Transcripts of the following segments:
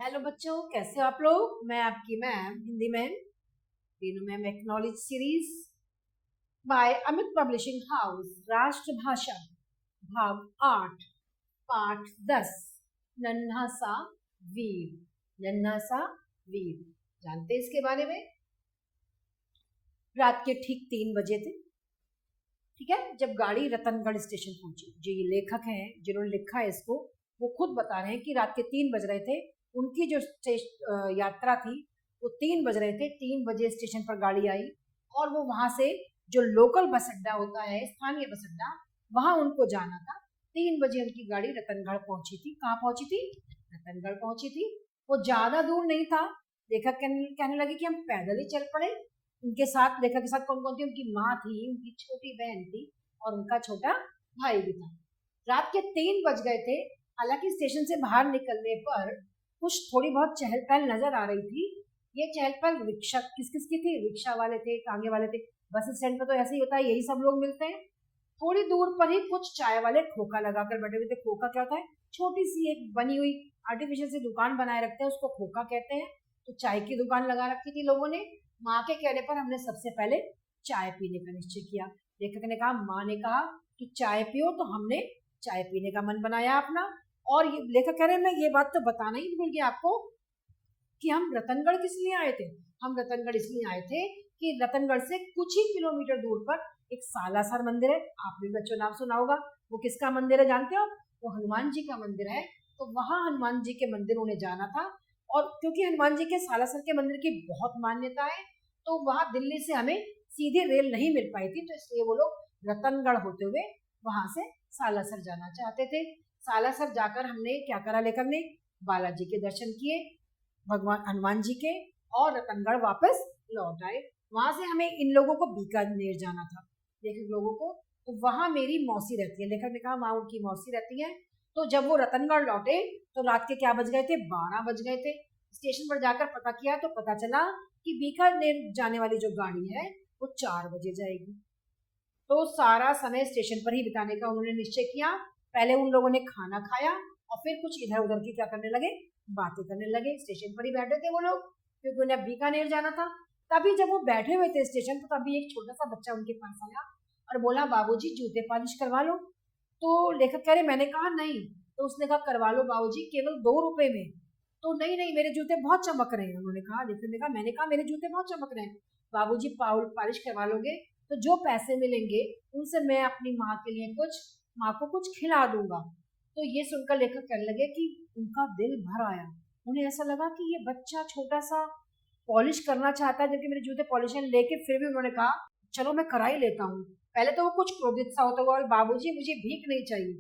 Hello बच्चों, कैसे हो आप लोग। मैं आपकी ma'am Hindi ma'am Reenu ma'am acknowledge series by Amit publishing house राष्ट्रभाषा भाग 8 पाठ 10 नन्हा सा वीर। नन्हा सा वीर जानते हैं इसके बारे में। रात के ठीक 3 बजे थे, ठीक है, जब गाड़ी रतनगढ़ स्टेशन पहुंची। जो ये लेखक हैं जिन्होंने लिखा है इसको, वो खुद बता रहे हैं कि रात के 3 बज रहे थे। उनकी जो यात्रा थी वो 3 बज रहे थे। 3 बजे स्टेशन पर गाड़ी आई और वो वहां से जो लोकल बस अड्डा होता है, स्थानीय बस अड्डा, वहां उनको जाना था। 3 बजे उनकी गाड़ी रतनगढ़ पहुंची थी। कहाँ पहुंची थी? रतनगढ़ पहुंची थी। वो ज्यादा दूर नहीं था। लेखक कहने लगे कि हम पैदल ही चल पड़े। उनके साथ, लेखक के साथ कौन कौन थी? उनकी माँ थी, उनकी छोटी बहन थी और उनका छोटा भाई भी था। रात के 3 बज गए थे। हालांकि स्टेशन से बाहर निकलने पर कुछ थोड़ी बहुत चहल पहल नजर आ रही थी। ये चहल पहल रिक्शा किस किस की थी? रिक्शा वाले थे, टांगे वाले थे। बस स्टैंड पर तो ऐसे ही होता है, यही सब लोग मिलते हैं। थोड़ी दूर पर ही कुछ चाय वाले खोखा लगाकर बैठे हुए थे। खोखा क्या होता है? छोटी सी एक बनी हुई आर्टिफिशियल सी दुकान बनाए रखते हैं, उसको खोखा कहते हैं। तो चाय की दुकान लगा रखी थी लोगों ने। माँ के कहने पर हमने सबसे पहले चाय पीने का निश्चय किया। लेखक ने कहा, माँ ने कहा कि चाय पियो, तो हमने चाय पीने का मन बनाया अपना। और ये लेखक कह रहे हैं, मैं ये बात तो बताना ही भूल गया आपको कि हम रतनगढ़ किस लिए आए थे। हम रतनगढ़ इसलिए आए थे कि रतनगढ़ से कुछ ही किलोमीटर दूर पर एक सालासर मंदिर है। आपने बच्चों नाम सुना होगा। वो किसका मंदिर है जानते हो? वो हनुमान जी का मंदिर है। तो वहां हनुमान जी के मंदिर उन्हें जाना था। और क्योंकि हनुमान जी के सालासर के मंदिर की बहुत मान्यता है, तो वहां दिल्ली से हमें सीधी रेल नहीं मिल पाई थी, तो इसलिए वो लोग रतनगढ़ होते हुए वहां से सालासर जाना चाहते थे। सालासर जाकर हमने क्या करा? लेखक ने बालाजी के दर्शन किए, भगवान हनुमान जी के, और रतनगढ़ वापस लौट आए। वहां से हमें इन लोगों को बीकानेर जाना था, लेखक लोगों को। तो वहां मेरी मौसी रहती है। लेखक ने कहा वहां उनकी मौसी रहती है। तो जब वो रतनगढ़ लौटे तो रात के क्या बज गए थे? 12 बज गए थे। स्टेशन पर जाकर पता किया तो पता चला कि बीकानेर जाने वाली जो गाड़ी है वो 4 बजे जाएगी। तो सारा समय स्टेशन पर ही बिताने का उन्होंने निश्चय किया। पहले उन लोगों ने खाना खाया और फिर कुछ इधर उधर की क्या करने लगे? बातें करने लगे। स्टेशन पर ही बैठे थे वो लोग, क्योंकि उन्हें बीकानेर जाना था। तभी जब वो बैठे हुए थे स्टेशन पर, तभी एक छोटा सा बच्चा उनके पास आया और बोला, बाबूजी जूते पॉलिश करवा लो। तो लेखक कह रहे, मैंने कहा नहीं। तो उसने कहा, करवा लो बाबूजी, केवल 2 रुपए में। तो नहीं नहीं, मेरे जूते बहुत चमक रहे हैं। उन्होंने कहा, लेखक ने कहा, मैंने कहा मेरे जूते बहुत चमक रहे हैं। बाबूजी पॉलिश करवा लोगे तो जो पैसे मिलेंगे उनसे मैं अपनी माँ के लिए माँ को कुछ खिला दूंगा। तो ये सुनकर लेखक कहने लगे कि उनका दिल भर आया। उन्हें ऐसा लगा कि ये बच्चा छोटा सा पॉलिश करना चाहता है, जबकि मेरे जूते पॉलिश है। लेकिन फिर भी उन्होंने कहा, चलो मैं करा ही लेता हूँ। पहले तो वो कुछ क्रोधित सा होता हुआ, बाबूजी मुझे भीख नहीं चाहिए।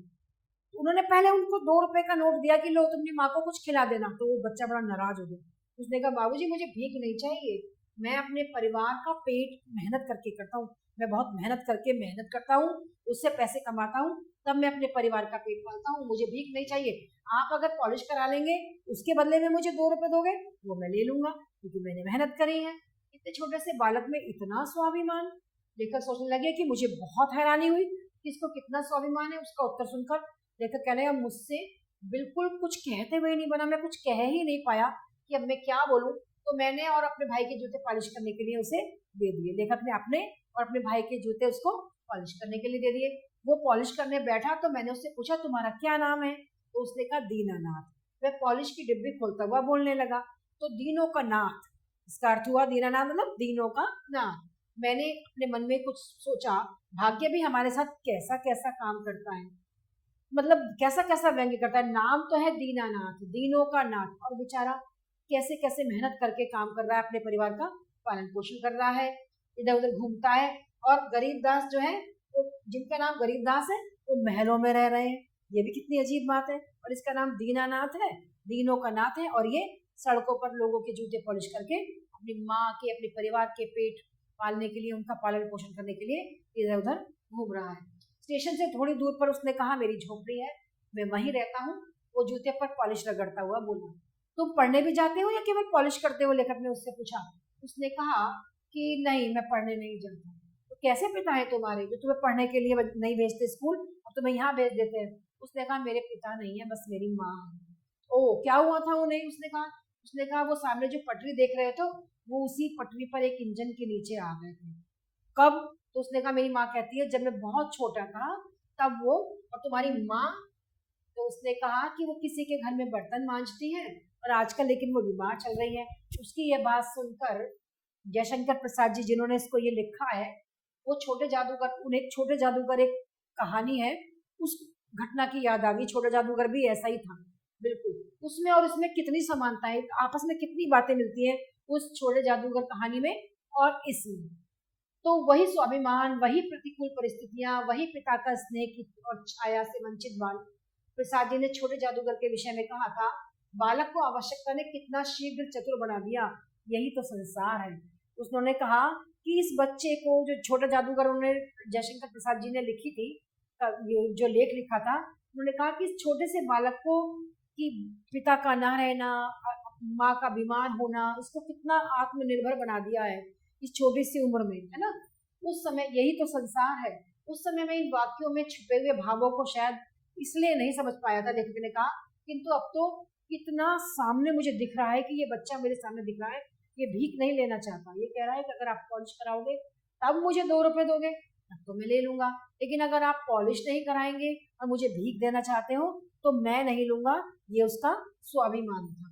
तो उन्होंने पहले उनको 2 रुपए का नोट दिया कि लो तुमने माँ को कुछ खिला देना। तो वो बच्चा बड़ा नाराज हो गया। उसने कहा, बाबूजी मुझे भीख नहीं चाहिए, मैं अपने परिवार का पेट मेहनत करके करता हूँ। मैं बहुत मेहनत करता हूँ, उससे पैसे कमाता हूँ, तब मैं अपने परिवार का पेट पालता हूँ। मुझे भीख नहीं चाहिए। आप अगर पॉलिश करा लेंगे, उसके बदले में मुझे 2 रुपए दोगे, वो मैं ले लूंगा, क्योंकि मैंने मेहनत करी है। इतने छोटे से बालक में इतना स्वाभिमान! लेकर सोचने लगे कि मुझे बहुत हैरानी हुई कि इसको कितना स्वाभिमान है। उसका उत्तर सुनकर लेखक कहने लगा, मुझसे बिल्कुल कुछ कहते हुए नहीं बना, मैं कुछ कह ही नहीं पाया कि अब मैं क्या बोलूं। तो मैंने और अपने भाई के जूते पॉलिश करने के लिए उसे दे दिए। लेखक ने अपने और अपने भाई के जूते उसको पॉलिश करने के लिए दे दिए। वो पॉलिश करने बैठा तो मैंने उससे पूछा, तुम्हारा क्या नाम है? तो उसने कहा, दीनानाथ। वह पॉलिश की डिब्बी खोलता हुआ बोलने लगा। तो दीनों का नाथ, इसका अर्थ हुआ दीनानाथ मतलब दीनों का नाथ। मैंने अपने मन में कुछ सोचा, भाग्य भी हमारे साथ कैसा कैसा काम करता है, मतलब कैसा कैसा व्यंग्य करता है। नाम तो है दीनानाथ, दीनों का नाथ, और बेचारा कैसे कैसे मेहनत करके काम कर रहा है, अपने परिवार का पालन पोषण कर रहा है, इधर उधर घूमता है। और गरीबदास जो है, वो जिनका नाम गरीबदास है, वो महलों में रह रहे हैं। ये भी कितनी अजीब बात है। और इसका नाम दीनानाथ है, दीनों का नाथ है, और ये सड़कों पर लोगों के जूते पॉलिश करके अपनी माँ के, अपने परिवार के पेट पालने के लिए, उनका पालन पोषण करने के लिए इधर उधर घूम रहा है। स्टेशन से थोड़ी दूर पर उसने कहा, मेरी झोपड़ी है, मैं वहीं रहता हूँ। वो जूते पर पॉलिश रगड़ता हुआ बोला। तुम पढ़ने भी जाते हो या केवल पॉलिश करते हो? लेखक ने उससे पूछा। उसने कहा कि नहीं, मैं पढ़ने नहीं जाता। तो कैसे पिता है तुम्हारे जो तुम्हें पढ़ने के लिए नहीं भेजते स्कूल और तुम्हें यहाँ भेज देते हैं? उसने कहा, मेरे पिता नहीं है, बस मेरी माँ है। ओ क्या हुआ था उन्हें? उसने कहा वो सामने जो पटरी देख रहे थे वो उसी पटरी पर एक इंजन के नीचे आ गए थे। कब? तो उसने कहा मेरी माँ कहती है जब मैं बहुत छोटा था तब वो। और तुम्हारी माँ? तो उसने कहा कि वो किसी के घर में बर्तन मांजती है और आजकल लेकिन वो बीमार चल रही है। उसकी ये बात सुनकर जयशंकर प्रसाद जी जिन्होंने इसको ये लिखा है, वो छोटे जादूगर, उन्हें एक छोटे जादूगर एक कहानी है, उस घटना की याद आ गई। छोटा जादूगर भी ऐसा ही था बिल्कुल। उसमें और इसमें कितनी समानताएं, आपस में कितनी बातें मिलती हैं उस छोटे जादूगर कहानी में और इसमें। तो वही स्वाभिमान, वही प्रतिकूल परिस्थितियां, वही पिता का स्नेह की और छाया से वंचित बाल। प्रसाद जी ने छोटे जादूगर के विषय में कहा था, बालक को आवश्यकता ने कितना शीघ्र चतुर बना दिया, यही तो संसार है। उन्होंने कहा कि इस बच्चे को, जो छोटा जादूगर उन्होंने जयशंकर प्रसाद जी ने लिखी थी, ये जो लेख लिखा था, उन्होंने कहा कि इस छोटे से बालक को कि पिता का ना रहना, माँ का बीमार होना, इसको कितना आत्मनिर्भर बना दिया है इस छोटी सी उम्र में, है ना। उस समय यही तो संसार है। उस समय में इन वाक्यों में छुपे हुए भावों को शायद इसलिए नहीं समझ पाया था लेखक ने कहा, किंतु अब तो इतना सामने मुझे दिख रहा है कि ये बच्चा मेरे सामने दिख रहा है, ये भीख नहीं लेना चाहता। ये कह रहा है कि अगर आप पॉलिश कराओगे तब मुझे 2 रुपए दोगे, तब तो मैं ले लूंगा, लेकिन अगर आप पॉलिश नहीं कराएंगे और मुझे भीख देना चाहते हो तो मैं नहीं लूंगा। ये उसका स्वाभिमान था।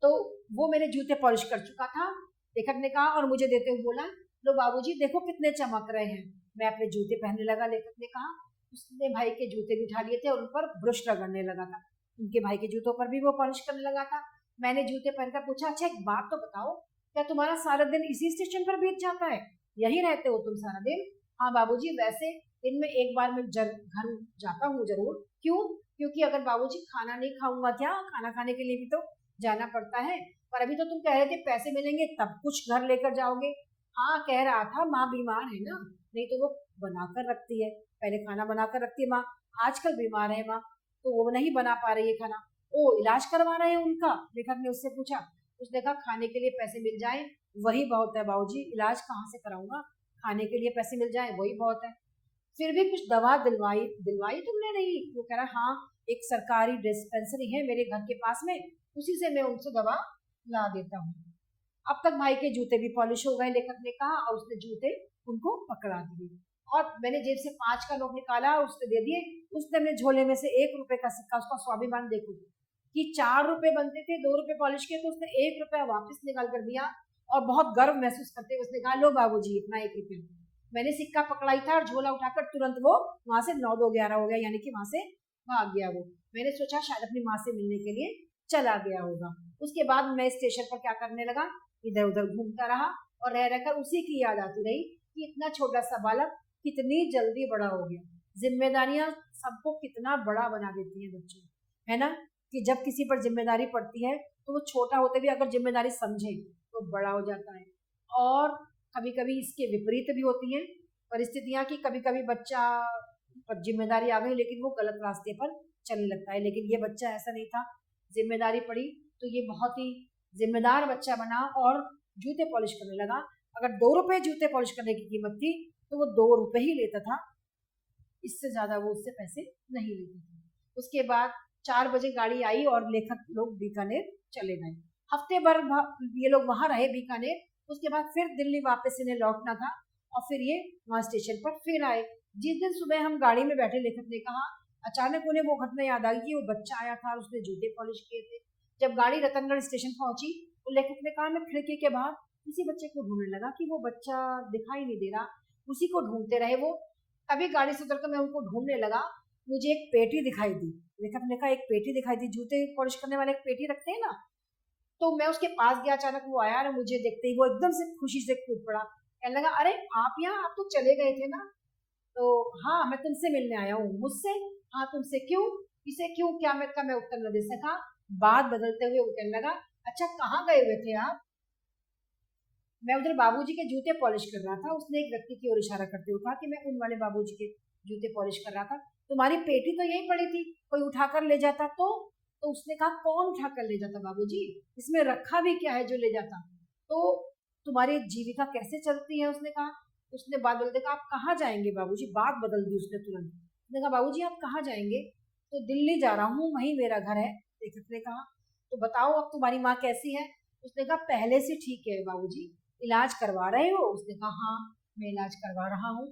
तो वो मेरे जूते पॉलिश कर चुका था, लेखक ने कहा, और मुझे देते हुए बोला, लो बाबूजी देखो कितने चमक रहे हैं। मैं अपने जूते पहनने लगा। लेखक ने कहा उसने भाई के जूते भी उठा लिए थे और उन पर ब्रश रगड़ने लगा था। उनके भाई के जूतों पर भी वो पॉलिश करने लगा था। मैंने जूते पहनकर पूछा, अच्छा एक बात तो बताओ, क्या तुम्हारा सारा दिन इसी स्टेशन पर बीत जाता है? यही रहते हो तुम सारा दिन? हाँ बाबूजी, वैसे दिन में एक बार मैं घर जाता हूँ जरूर। क्यों? क्योंकि अगर बाबूजी खाना नहीं खाऊंगा, क्या खाना खाने के लिए भी तो जाना पड़ता है। पर अभी तो तुम कह रहे थे पैसे मिलेंगे तब कुछ घर लेकर जाओगे। हाँ कह रहा था, माँ बीमार है ना, नहीं तो वो बनाकर रखती है, पहले खाना बनाकर रखती है माँ। आजकल बीमार है माँ, तो वो नहीं बना पा रही है खाना। ओ इलाज करवा रहे हैं उनका? लेखक ने उससे पूछा। उसने कहा खाने के लिए पैसे मिल जाए वही बहुत है बाबूजी, इलाज कहाँ से कराऊंगा, खाने के लिए पैसे मिल जाए वही बहुत है। फिर भी कुछ दवा दिलवाई दिलवाई तुमने नहीं? वो कह रहा हाँ, एक सरकारी डिस्पेंसरी है मेरे घर के पास में, उसी से मैं उनसे दवा ला देता हूँ। अब तक भाई के जूते भी पॉलिश हो गए, लेखक ने कहा, और उसने जूते उनको पकड़ा दिए। और मैंने जेब से 5 का नोट निकाला और उसने दे दिए। उसने अपने झोले में से 1 रुपए का सिक्का, उसका स्वाभिमान देखो कि 4 रुपए बनते थे 2 रुपए पॉलिश के, तो उसने 1 रुपया वापस निकाल कर दिया और बहुत गर्व महसूस करते हुए उसने कहा, लो बाबूजी इतना 1 रुपया। मैंने सिक्का पकड़ाई था और झोला उठाकर तुरंत वो वहां से 9 2 11 हो गया, यानी कि वहां से भाग गया वो। मैंने सोचा शायद अपनी माँ से मिलने के लिए चला गया होगा। उसके बाद मैं स्टेशन पर क्या करने लगा, इधर उधर घूमता रहा और रह रहकर उसी की याद आती रही कि इतना छोटा सा बालक कितनी जल्दी बड़ा हो गया। जिम्मेदारियां सबको कितना बड़ा बना देती है बच्चों, है ना, कि जब किसी पर जिम्मेदारी पड़ती है तो वो छोटा होते भी अगर जिम्मेदारी समझे तो बड़ा हो जाता है। और कभी कभी इसके विपरीत भी होती हैं परिस्थितियां कि कभी कभी बच्चा पर जिम्मेदारी आ गई लेकिन वो गलत रास्ते पर चलने लगता है। लेकिन ये बच्चा ऐसा नहीं था, जिम्मेदारी पड़ी तो ये बहुत ही जिम्मेदार बच्चा बना और जूते पॉलिश करने लगा। अगर 2 रुपए जूते पॉलिश करने की कीमत थी तो वो 2 रुपए ही लेता था, इससे ज्यादा वो उससे पैसे नहीं लेते थे। उसके बाद 4 बजे गाड़ी आई और लेखक लोग बीकानेर चले गए। हफ्ते भर ये लोग वहां रहे बीकानेर। उसके बाद फिर दिल्ली वापस इन्हें लौटना था और फिर ये वहां स्टेशन पर फिर आए। जिस दिन सुबह हम गाड़ी में बैठे, लेखक ने कहा, अचानक उन्हें वो घटना याद आ गई कि वो बच्चा आया था और उसने जूते पॉलिश किए थे। जब गाड़ी रतनगढ़ स्टेशन पहुंची तो लेखक ने कहा, मैं खिड़की के बाहर किसी बच्चे को ढूंढने लगा कि वो बच्चा दिखाई नहीं दे रहा, उसी को ढूंढते रहे वो। तभी गाड़ी से उतरकर मैं उनको ढूंढने लगा, मुझे एक पेटी दिखाई दी। लेखक ने कहा एक पेटी दिखाई दी, जूते पॉलिश करने वाले एक पेटी रखते हैं ना, तो मैं उसके पास गया। अचानक वो आया और मुझे देखते ही वो एकदम से खुशी से कूद पड़ा। कहने लगा, अरे आप यहाँ, आप तो चले गए थे ना? तो हाँ मैं तुमसे मिलने आया हूँ। मुझसे? हाँ तुमसे, क्यों? इसे क्यों क्या मैं उत्तर न दे सका। बात बदलते हुए वो कहने लगा, अच्छा कहाँ गए हुए थे आप? मैं उधर बाबूजी के जूते पॉलिश कर रहा था। उसने एक व्यक्ति की ओर इशारा करते हुए कहा कि मैं उन वाले बाबूजी के जूते पॉलिश कर रहा था। तुम्हारी पेटी तो यहीं पड़ी थी, कोई उठाकर ले जाता तो उसने कहा, कौन उठाकर ले जाता बाबूजी, इसमें रखा भी क्या है जो ले जाता? तो तुम्हारी जीविका कैसे चलती है? उसने कहा। उसने बात बदलते कहा, आप कहाँ जाएंगे बाबूजी? बात बदल दी उसने तुरंत। उसने कहा, बाबूजी आप कहाँ जाएंगे? तो दिल्ली जा रहा हूँ, वहीं मेरा घर है, लेखक ने कहा। तो बताओ अब तुम्हारी माँ कैसी है? उसने कहा पहले से ठीक है बाबूजी। इलाज करवा रहे हो? उसने कहा हाँ मैं इलाज करवा रहा हूँ।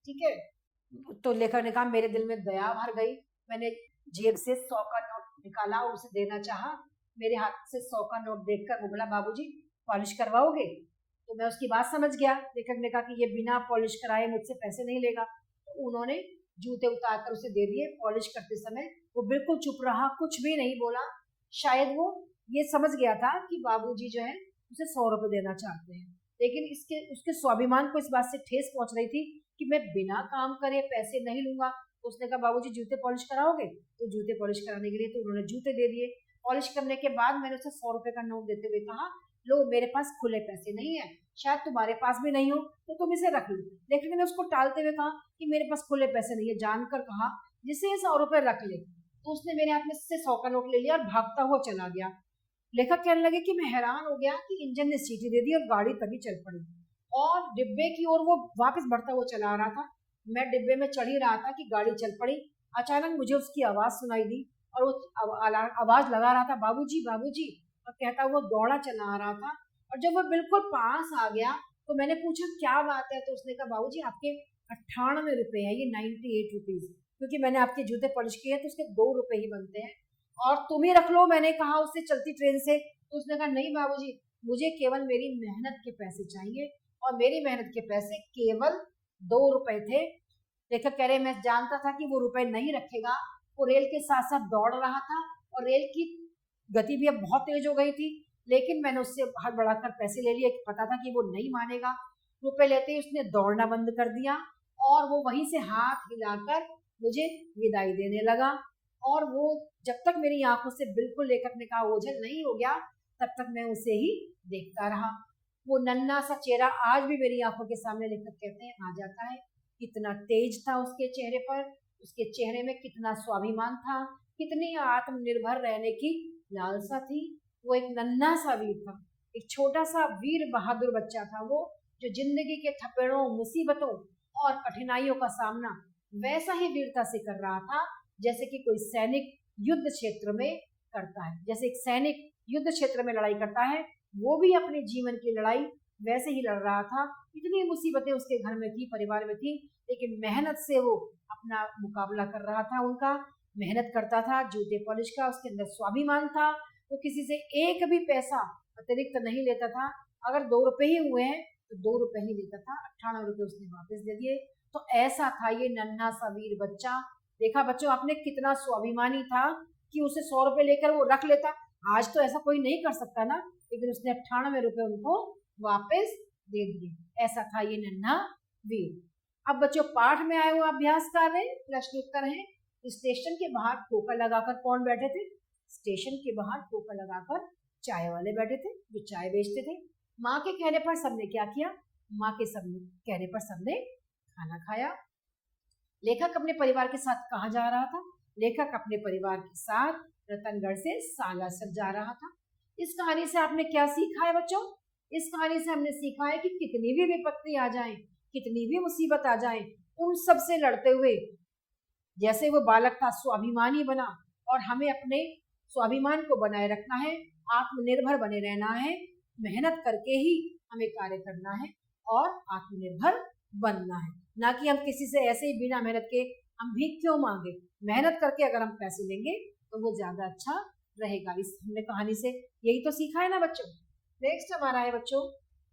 ठीक है। तो लेखक ने कहा मेरे दिल में दया भर गई। मैंने जेब से 100 का नोट निकाला और उसे देना चाहा। मेरे हाथ से 100 का नोट देखकर वो बोला बाबूजी पॉलिश करवाओगे? तो मैं उसकी बात समझ गया। लेखक ने कहा कि ये बिना पॉलिश कराए मुझसे पैसे नहीं लेगा। तो उन्होंने जूते उतार कर उसे दे दिए। पॉलिश करते समय वो बिल्कुल चुप रहा, कुछ भी नहीं बोला। शायद वो ये समझ गया था कि बाबूजी जो है उसे 100 रुपए देना चाहते हैं, लेकिन इसके उसके स्वाभिमान को इस बात से ठेस पहुंच रही थी कि मैं बिना काम करे पैसे नहीं लूंगा। तो उसने कहा बाबूजी जूते पॉलिश कराओगे? तो जूते पॉलिश कराने के लिए तो उन्होंने जूते दे दिए। पॉलिश करने के बाद मैंने उसे 100 रुपए का नोट देते हुए कहा लो मेरे पास खुले पैसे नहीं है, शायद तुम्हारे पास भी नहीं हो तो तुम इसे रख लो। लेकिन मैंने उसको टालते हुए कहा कि मेरे पास खुले पैसे नहीं है। जानकर कहा जिसे ये 100 रुपए रख ले। तो उसने मेरे हाथ में से 100 का नोट ले लिया और भागता हुआ चला गया। लेखक कहने लगे कि मैं हैरान हो गया कि इंजन ने सीटी दे दी और गाड़ी तभी चल पड़ी और डिब्बे की ओर वो वापस बढ़ता हुआ चला आ रहा था। मैं डिब्बे में चढ़ ही रहा था कि गाड़ी चल पड़ी। अचानक मुझे उसकी आवाज सुनाई दी और वो आवाज लगा रहा था बाबूजी बाबूजी, और कहता हुआ दौड़ा चला आ रहा था। और जब वो बिल्कुल पास आ गया तो मैंने पूछा क्या बात है? तो उसने कहा बाबूजी आपके 98 रुपए है, ये 98 रुपीज, क्योंकि मैंने आपके जूते पॉलिश किए हैं तो उसके 2 रुपए ही बनते हैं और तुम ही रख लो। मैंने कहा उससे चलती ट्रेन से। तो उसने कहा नहीं बाबूजी मुझे केवल मेरी मेहनत के पैसे चाहिए, और मेरी मेहनत के पैसे केवल 2 रुपए थे। लेखक कह रहे मैं जानता था कि वो रुपए नहीं रखेगा। वो रेल के साथ साथ दौड़ रहा था और रेल की गति भी अब बहुत तेज हो गई थी, लेकिन मैंने उससे हाथ बढ़ाकर पैसे ले लिए। पता था कि वो नहीं मानेगा। रुपए लेते ही उसने दौड़ना बंद कर दिया और वो वहीं से हाथ हिलाकर मुझे विदाई देने लगा। और वो जब तक मेरी आंखों से बिल्कुल लेखक ने कहा ओझल नहीं हो गया तब तक मैं उसे ही देखता रहा। वो नन्हा सा चेहरा आज भी मेरी आंखों के सामने लेखक कहते हैं आ जाता है। कितना तेज था उसके चेहरे पर, उसके चेहरे में कितना स्वाभिमान था, कितनी आत्मनिर्भर रहने की लालसा थी। वो एक नन्हा सा वीर था, एक छोटा सा वीर बहादुर बच्चा था वो, जो जिंदगी के थपेड़ों मुसीबतों और कठिनाइयों का सामना वैसा ही वीरता से कर रहा था जैसे कि कोई सैनिक युद्ध क्षेत्र में करता है। जैसे एक सैनिक युद्ध क्षेत्र में लड़ाई करता है, वो भी अपने जीवन की लड़ाई वैसे ही लड़ रहा था। इतनी मुसीबतें उसके घर में थी, परिवार में थी, लेकिन मेहनत से वो अपना मुकाबला कर रहा था। उनका मेहनत करता था जूते पॉलिश का, उसके अंदर स्वाभिमान था। वो किसी से एक भी पैसा अतिरिक्त नहीं लेता था। अगर 2 रुपए ही हुए हैं तो 2 रुपए ही लेता था। 98 रुपए उसने वापस दे दिए। तो ऐसा था ये नन्हा सा वीर बच्चा। देखा बच्चों आपने कितना स्वाभिमानी था कि उसे 100 रुपए लेकर वो रख लेता। आज तो ऐसा कोई नहीं कर सकता ना, लेकिन उसने 98 रुपए उनको वापस दे दिए। ऐसा था ये नन्हा वीर। अब बच्चों पाठ में आए हुए अभ्यास कार्य प्रश्न उत्तर है। स्टेशन के बाहर ठोकर लगाकर कौन बैठे थे? स्टेशन के बाहर ठोकर लगाकर चाय वाले बैठे थे जो चाय बेचते थे। माँ के कहने पर सबने क्या किया? माँ के कहने पर सबने खाना खाया। लेखक अपने परिवार के साथ कहाँ जा रहा था? लेखक अपने परिवार के साथ रतनगढ़ से सालासर जा रहा था। इस कहानी से आपने क्या सीखा है बच्चों? इस कहानी से हमने सीखा है कि कितनी भी विपत्ति आ जाए, कितनी भी मुसीबत आ जाए, उन सब से लड़ते हुए जैसे वो बालक था स्वाभिमानी बना, और हमें अपने स्वाभिमान को बनाए रखना है, आत्मनिर्भर बने रहना है, मेहनत करके ही हमें कार्य करना है और आत्मनिर्भर बनना है, ना कि हम किसी से ऐसे ही बिना मेहनत के हम भीख क्यों मांगे। मेहनत करके अगर हम पैसे लेंगे तो वो ज्यादा अच्छा रहेगा। इस हमने कहानी से यही तो सीखा है ना बच्चों। नेक्स्ट हमारा है बच्चों,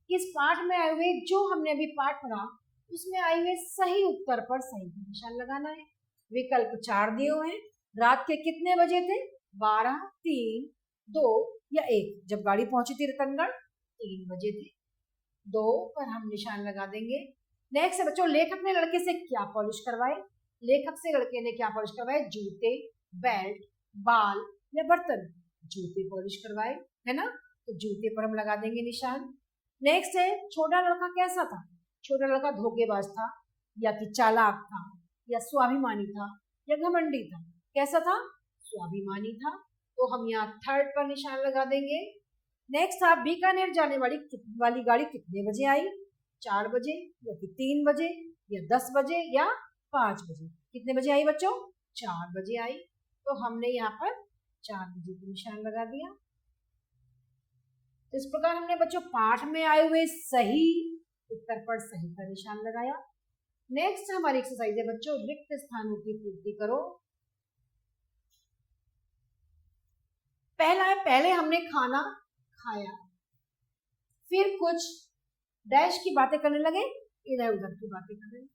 इस पाठ में आए हुए जो हमने अभी पाठ पढ़ा उसमें आए हुए सही उत्तर पर सही निशान लगाना है। विकल्प 4 दिए हुए हैं। रात के कितने बजे थे? 12, 3, 2 या 1। जब गाड़ी पहुंची थी रतनगढ़ 3 बजे थे। 2 पर हम निशान लगा देंगे। नेक्स्ट बच्चों, लेखक ने लड़के से क्या पॉलिश करवाए? लेखक से लड़के ने क्या पॉलिश करवाए? जूते, बेल्ट, बाल या बर्तन? जूते पॉलिश करवाए, है ना? तो जूते पर हम लगा देंगे निशान। नेक्स्ट है, छोटा लड़का कैसा था? छोटा लड़का धोखेबाज था, या कि चालाक था, या स्वाभिमानी था, या घमंडी था? कैसा था? स्वाभिमानी था। तो हम यहाँ 3rd पर निशान लगा देंगे। नेक्स्ट था, बीकानेर जाने वाली गाड़ी कितने बजे आई? 4 बजे, या कि 3 बजे, या 10 बजे, या 5 बजे? कितने बजे आई बच्चों? 4 बजे आई। तो हमने यहाँ पर 4 बजे को निशान लगा दिया। तो इस प्रकार हमने बच्चों पाठ में आए हुए सही उत्तर पर सही का निशान लगाया। नेक्स्ट हमारी एक्सरसाइज है बच्चों, रिक्त स्थानों की पूर्ति करो। पहला है, पहले हमने खाना खाया, फिर कुछ डैश की बातें करने लगे, इधर उधर की बातें करने लगे।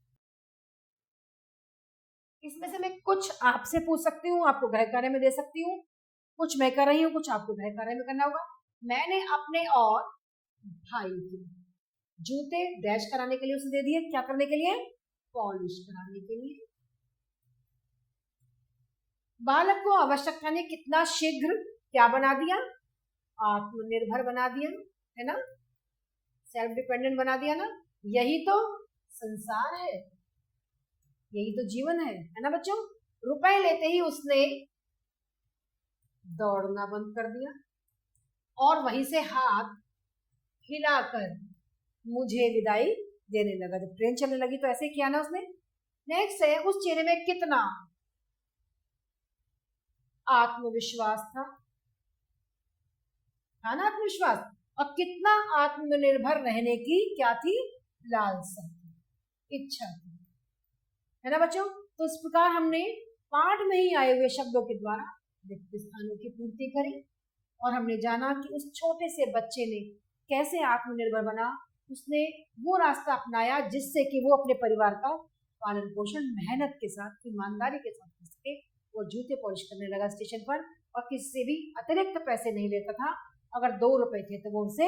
इसमें से मैं कुछ आपसे पूछ सकती हूँ, आपको गृह कार्य में दे सकती हूँ, कुछ मैं कर रही हूँ, कुछ आपको गृह कार्य में करना होगा। मैंने अपने और भाई के जूते डैश कराने के लिए उसे दे दिए, क्या करने के लिए? पॉलिश कराने के लिए। बालक को आवश्यकता ने कितना शीघ्र क्या बना दिया? आत्मनिर्भर बना दिया, है ना, सेल्फ डिपेंडेंट बना दिया ना। यही तो संसार है, यही तो जीवन है ना बच्चों। रुपए लेते ही उसने दौड़ना बंद कर दिया और वहीं से हाथ हिलाकर मुझे विदाई देने लगा। जब ट्रेन चलने लगी तो ऐसे किया ना उसने। नेक्स्ट है, उस चेहरे में कितना आत्मविश्वास था ना, आत्मविश्वास, और कितना आत्मनिर्भर रहने की क्या थी? लालसा, इच्छा थी, है ना बच्चों। तो इस प्रकार हमने पाठ में ही आए हुए शब्दों के द्वारा रिक्त स्थानों की पूर्ति करी और हमने जाना कि उस छोटे से बच्चे ने कैसे आत्मनिर्भर बना। उसने वो रास्ता अपनाया जिससे कि वो अपने परिवार का पालन पोषण मेहनत के साथ, ईमानदारी के साथ कर सके। वो जूते पॉलिश करने लगा स्टेशन पर और किसी से भी अतिरिक्त पैसे नहीं लेता था। अगर 2 रुपए थे तो वो उनसे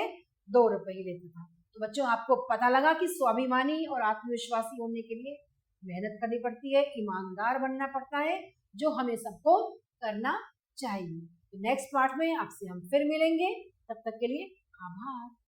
2 रुपए ही लेता था। तो बच्चों आपको पता लगा कि स्वाभिमानी और आत्मविश्वासी होने के लिए मेहनत करनी पड़ती है, ईमानदार बनना पड़ता है, जो हमें सबको करना चाहिए। तो नेक्स्ट पार्ट में आपसे हम फिर मिलेंगे, तब तक के लिए आभार।